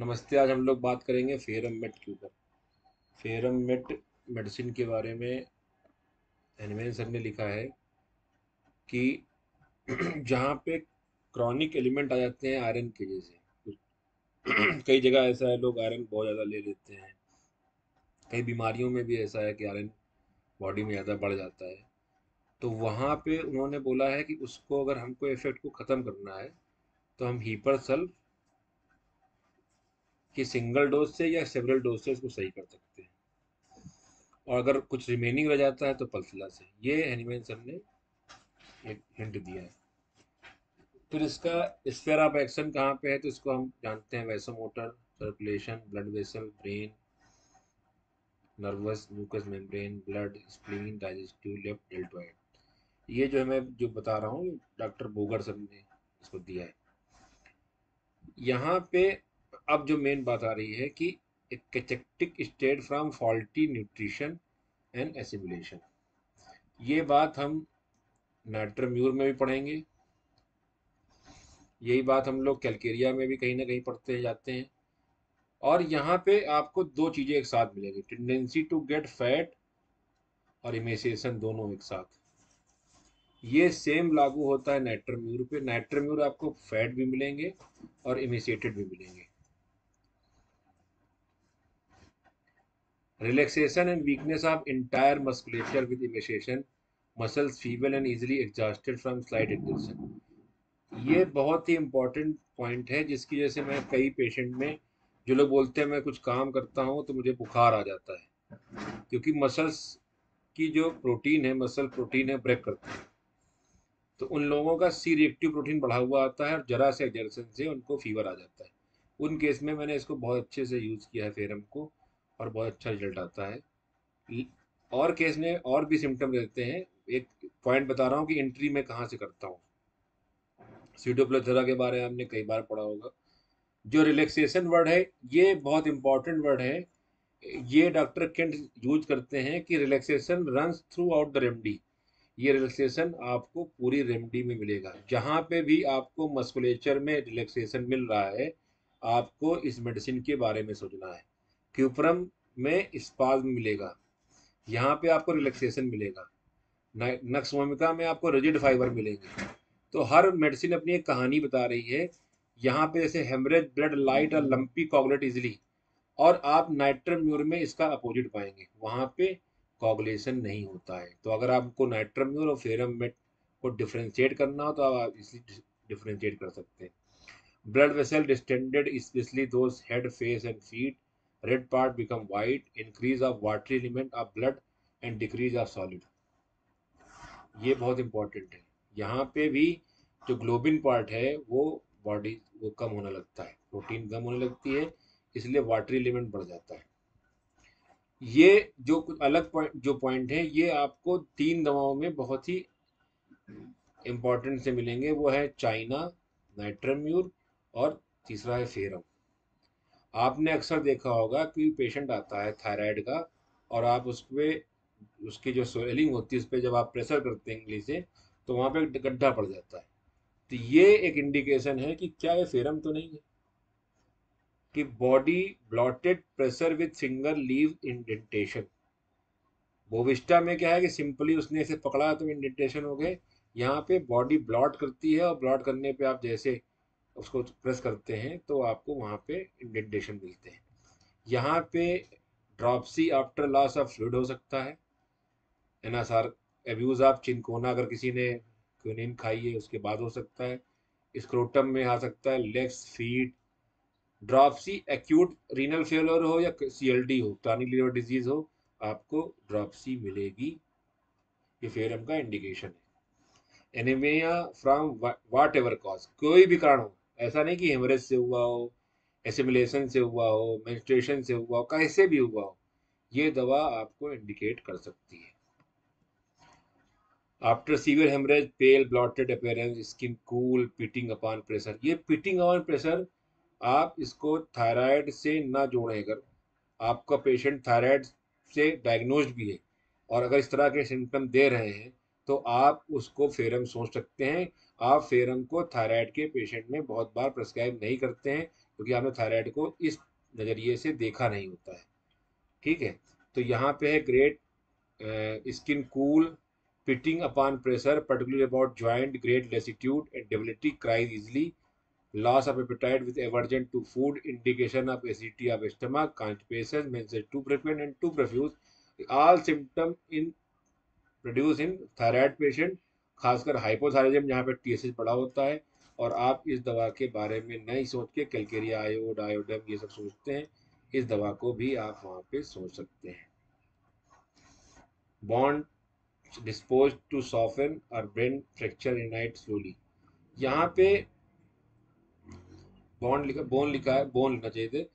नमस्ते। आज हम लोग बात करेंगे फेरम मेट के ऊपर। फेरम मेट मेडिसिन के बारे में एनिमेल सर ने लिखा है कि जहाँ पे क्रॉनिक एलिमेंट आ जाते हैं आयरन की वजह से कई जगह ऐसा है, लोग आयरन बहुत ज़्यादा ले लेते हैं। कई बीमारियों में भी ऐसा है कि आयरन बॉडी में ज़्यादा बढ़ जाता है। तो वहाँ पे उन्होंने बोला है कि उसको अगर हमको इफेक्ट को ख़त्म करना है तो हम हीपर सल्फ की सिंगल डोज से या सेवरल डोज से उसको सही कर सकते हैं। और अगर कुछ रिमेनिंग रह जाता है तो पल्फिला से। ये एनिमेल सर ने एक हिंट दिया है। फिर इसका स्फेयर ऑफ एक्शन कहाँ पे है, तो इसको हम जानते हैं vasomotor, circulation, blood vessel, brain, nervous, mucous membrane, blood, spleen, digestive, left deltoid. ये जो है मैं जो बता रहा हूँ डॉक्टर बोगर सर ने इसको दिया है। यहाँ पे अब जो मेन बात आ रही है कि एक cachectic state from faulty nutrition and assimilation. ये बात हम नाइट्रम्यूर में भी पढ़ेंगे। यही बात हम लोग कैलकेरिया में भी कहीं ना कहीं पढ़ते जाते हैं। और यहाँ पे आपको दो चीजें एक साथ मिलेंगी, टेंडेंसी टू गेट फैट और इमेसिएशन दोनों एक साथ। ये सेम लागू होता है नाइट्रम्यूर पे। नाइट्रम्यूर आपको फैट भी मिलेंगे और इमेसिएटेड भी मिलेंगे। Relaxation and weakness of entire musculature with emaciation, muscles feeble and easily exhausted from slight exertion. ये बहुत ही इंपॉर्टेंट पॉइंट है, जिसकी वजह से मैं कई पेशेंट में जो लोग बोलते हैं मैं कुछ काम करता हूँ तो मुझे बुखार आ जाता है, क्योंकि मसल्स की जो प्रोटीन है, मसल प्रोटीन है, ब्रेक करती है। तो उन लोगों का सी रिएक्टिव प्रोटीन बढ़ा हुआ आता है और जरा से एग्जर्शन से उनको फीवर आ जाता है। उन केस में मैंने इसको बहुत अच्छे से यूज़ किया है फेरम को, और बहुत अच्छा रिजल्ट आता है। और केस में और भी सिम्टम रहते हैं। एक पॉइंट बता रहा हूँ कि एंट्री में कहाँ से करता हूँ। सीडोप्लेथोरा के बारे में आपने कई बार पढ़ा होगा। जो रिलैक्सेशन वर्ड है, ये बहुत इंपॉर्टेंट वर्ड है। ये डॉक्टर केंट यूज करते हैं कि relaxation runs through out the remedy. ये रिलैक्सेशन आपको पूरी रेमडी में मिलेगा। जहाँ पे भी आपको मस्कुलेचर में रिलैक्सेशन मिल रहा है, आपको इस मेडिसिन के बारे में सोचना है। क्यूप्रम में स्पाज्म मिलेगा, यहाँ पे आपको रिलैक्सेशन मिलेगा। नक्स भूमिका में आपको रिजिड फाइबर मिलेंगे। तो हर मेडिसिन अपनी एक कहानी बता रही है। यहाँ पे जैसे हेमरेज, ब्लड लाइट और लंपी कॉगुलेट इजिली। और आप नाइट्रम्यूर में इसका अपोजिट पाएंगे, वहाँ पे कॉगुलेशन नहीं होता है। तो अगर आपको नाइट्रम्यूर और फेरम मेट को डिफ्रेंशिएट करना हो तो आप इसलिए डिफ्रेंशिएट कर सकते हैं। Blood vessel distended, specially those head, face and feet, red part become white, increase of watery element of blood and decrease of solid. ये बहुत इंपॉर्टेंट है। यहाँ पे भी जो ग्लोबिन पार्ट है वो बॉडी वो कम होने लगता है, प्रोटीन कम होने लगती है, इसलिए वाटरी एलिमेंट बढ़ जाता है। ये जो कुछ अलग पॉइंट जो पॉइंट है, ये आपको तीन दवाओं में बहुत ही इंपॉर्टेंट से मिलेंगे। वो है चाइना, नाइट्रम्यूर, और तीसरा है फेरम। आपने अक्सर देखा होगा कि पेशेंट आता है थायराइड का, और आप उस पे उसकी जो स्वेलिंग होती है उस पर जब आप प्रेशर करते हैं इंगली से, तो वहाँ पे एक गड्ढा पड़ जाता है। तो ये एक इंडिकेशन है कि क्या ये फेरम तो नहीं है। कि body blotted pressure with finger leave indentation. Bovista में क्या है कि सिंपली उसने इसे पकड़ा तो इंडेंटेशन हो गए। यहाँ पे बॉडी ब्लॉट करती है, और ब्लॉट करने पे आप जैसे उसको प्रेस करते हैं तो आपको वहाँ पे इंडेंटेशन मिलते हैं। यहाँ पे dropsy after loss of fluid हो सकता है। एनासार एब्यूज ऑफ चिंकोना, अगर किसी ने क्विनिन खाई है उसके बाद हो सकता है। स्क्रोटम में आ सकता है, legs, feet. Dropsy acute renal failure हो या सीएलडी हो, क्रॉनिक लिवर डिजीज हो, आपको ड्रॉपसी मिलेगी। ये फेरम का इंडिकेशन है। Anaemia from whatever cause, कोई भी कारण हो, ऐसा नहीं कि हेमरेज से हुआ हो, एसिमिलेशन से हुआ हो, मेंस्ट्रुएशन से हुआ हो, कैसे भी हुआ हो, ये दवा आपको इंडिकेट कर सकती है। After severe haemorrhage, pale bloated appearance, skin cool, pitting upon pressure. ये पिटिंग अपॉन प्रेशर आप इसको थायराइड से ना जोड़ें। अगर आपका पेशेंट थायराइड से डायग्नोज्ड भी है और अगर इस तरह के सिम्टम दे रहे हैं, तो आप उसको फेरम सोच सकते हैं। आप फेरम को थायराइड के पेशेंट में बहुत बार प्रेस्क्राइब नहीं करते हैं, क्योंकि आपने थायराइड को इस नज़रिए से देखा नहीं होता है। ठीक है, तो यहाँ पे है great skin cool, pitting upon pressure, particularly about joint, great lassitude and debility, cries easily, loss of appetite with aversion to food, indication of acidity of stomach, constipation, menses too frequent and too profuse, all symptom in produce in thyroid patient, खासकर hypothyroidism जहाँ पे TSH बड़ा होता है। और आप इस दवा के बारे में नहीं सोच के कैलकेरिया आयोड, आयोडम ये सब सोचते हैं, इस दवा को भी आप वहाँ पे सोच सकते हैं। बॉन्ड डिस्पोज टू सॉफ्टन और ब्रेन फ्रैक्चर इनाइट स्लोली, यहाँ पे बॉन्ड लिखा, बोन लिखा है, बोन लिखना चाहिए थे,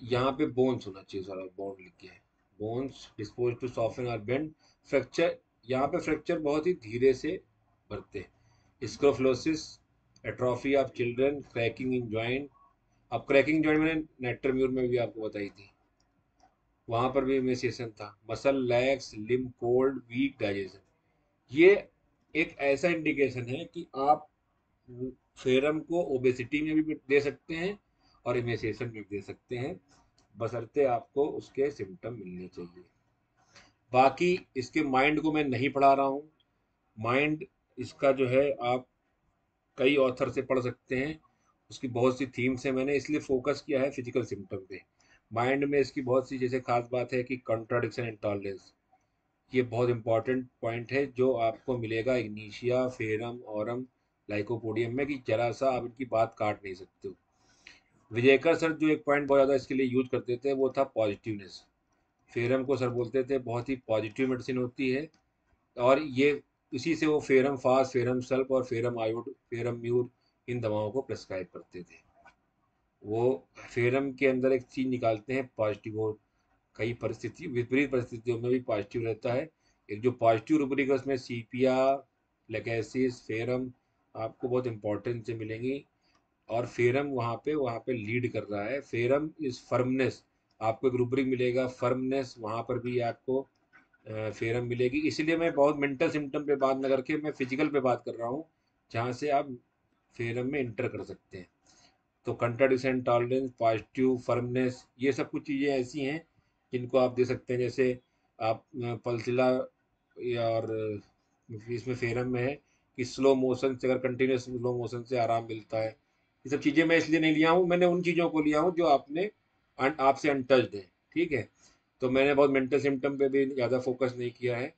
यहाँ पे बोन्स होना चाहिए, सारा बॉन्ड लिख के है। बोन्स डिस्पोज टू सॉफ्टन और बेंड फ्रैक्चर, यहाँ पे फ्रैक्चर बहुत ही धीरे से बढ़ते हैं। Scrofulosis, atrophy of children, cracking in joint. अब क्रैकिंग जॉइंट मैंने नेट्रम्यूर में भी आपको बताई थी, वहाँ पर भी इमेसिएशन था। मसल लैक्स, लिम कोल्ड, वीक डाइजेशन, ये एक ऐसा इंडिकेशन है कि आप फेरम को ओबेसिटी में भी दे सकते हैं और इमेसिएशन में भी दे सकते हैं, बशर्ते आपको उसके सिम्टम मिलने चाहिए। बाकी इसके माइंड को मैं नहीं पढ़ा रहा हूँ, माइंड इसका जो है आप कई ऑथर से पढ़ सकते हैं, उसकी बहुत सी थीम्स हैं, मैंने इसलिए फोकस किया है फिजिकल सिम्टम पे। माइंड में इसकी बहुत सी जैसे खास बात है कि कॉन्ट्राडिक्शन इंटॉलरेंस, ये बहुत इंपॉर्टेंट पॉइंट है जो आपको मिलेगा इग्निशिया, फेरम, ऑरम, लाइकोपोडियम में, कि जरा सा आप इनकी बात काट नहीं सकते हो। विजयकर सर जो एक पॉइंट बहुत ज़्यादा इसके लिए यूज करते थे वो था पॉजिटिवनेस। फेरम को सर बोलते थे बहुत ही पॉजिटिव मेडिसिन होती है, और ये इसी से वो फेरम फास्ट, फेरम सल्प और फेरम आयोड, फेरम म्यूर इन दवाओं को प्रेस्क्राइब करते थे। वो फेरम के अंदर एक चीज निकालते हैं पॉजिटिव, और कई परिस्थिति, विपरीत परिस्थितियों में भी पॉजिटिव रहता है। एक जो पॉजिटिव रूब्रिक है उसमें सीपिया, लेकेसिस, फेरम आपको बहुत इंपॉर्टेंट से मिलेंगी। और फेरम वहाँ पे लीड कर रहा है। फेरम इज फर्मनेस, आपको एक रूब्रिक मिलेगा फर्मनेस, वहाँ पर भी आपको फेरम मिलेगी। इसलिए मैं बहुत मेंटल सिम्टम पे बात न करके मैं फिजिकल पे बात कर रहा हूँ, जहाँ से आप फेरम में इंटर कर सकते हैं। तो कंट्राडिक्शन टॉलरेंस, पॉजिटिव, फर्मनेस, ये सब कुछ चीज़ें ऐसी हैं जिनको आप दे सकते हैं। जैसे आप पल्सिला या और इसमें फेरम में है कि स्लो मोशन से, अगर कंटिन्यूस स्लो मोशन से आराम मिलता है। ये सब चीज़ें मैं इसलिए नहीं लिया हूँ, मैंने उन चीज़ों को लिया हूँ जो आपने आपसे अनटच्ड है। ठीक है, तो मैंने बहुत मेंटल सिम्टम पे भी ज़्यादा फोकस नहीं किया है,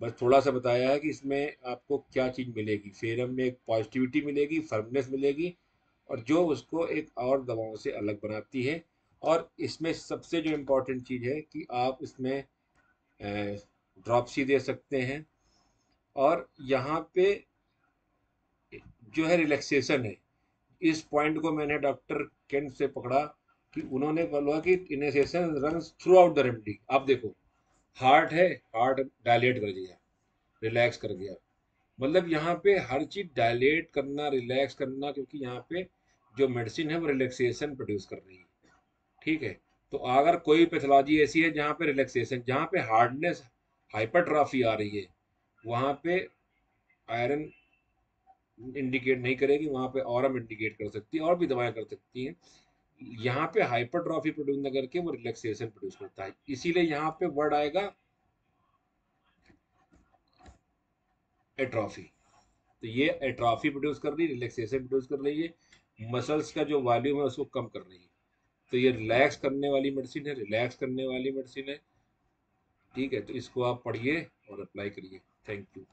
बस थोड़ा सा बताया है कि इसमें आपको क्या चीज़ मिलेगी। फेरम में एक पॉजिटिविटी मिलेगी, फर्मनेस मिलेगी, और जो उसको एक और दवाओं से अलग बनाती है। और इसमें सबसे जो इम्पोर्टेंट चीज़ है कि आप इसमें ड्रॉपसी दे सकते हैं। और यहाँ पे जो है रिलैक्सेशन है, इस पॉइंट को मैंने डॉक्टर केंट से पकड़ा कि उन्होंने बोला कि initiation runs through out the remedy. आप देखो, हार्ट है, हार्ट डायलेट कर दिया, रिलैक्स कर दिया, मतलब यहाँ पे हर चीज डायलेट करना, रिलैक्स करना, क्योंकि यहाँ पे जो मेडिसिन है वो रिलैक्सेशन प्रोड्यूस कर रही है। ठीक है, तो अगर कोई पैथोलॉजी ऐसी है जहाँ पे रिलैक्सेशन, जहाँ पे हार्डनेस, हाइपरट्रॉफी आ रही है, वहाँ पे आयरन इंडिकेट नहीं करेगी, वहाँ पे ऑरम इंडिकेट कर सकती है, और भी दवाएं कर सकती हैं। यहाँ पे हाइपरट्रॉफी प्रोड्यूस न करके वो रिलैक्सेशन प्रोड्यूस करता है, इसीलिए यहाँ पे वर्ड आएगा एट्रॉफी। तो ये एट्रॉफी प्रोड्यूस कर रही है, रिलैक्सेशन प्रोड्यूस कर रही है, मसल्स का जो वॉल्यूम है उसको कम कर रही है। तो ये रिलैक्स करने वाली मेडिसिन है, रिलैक्स करने वाली मेडिसिन है। ठीक है, तो इसको आप पढ़िए और अप्लाई करिए। Thank you.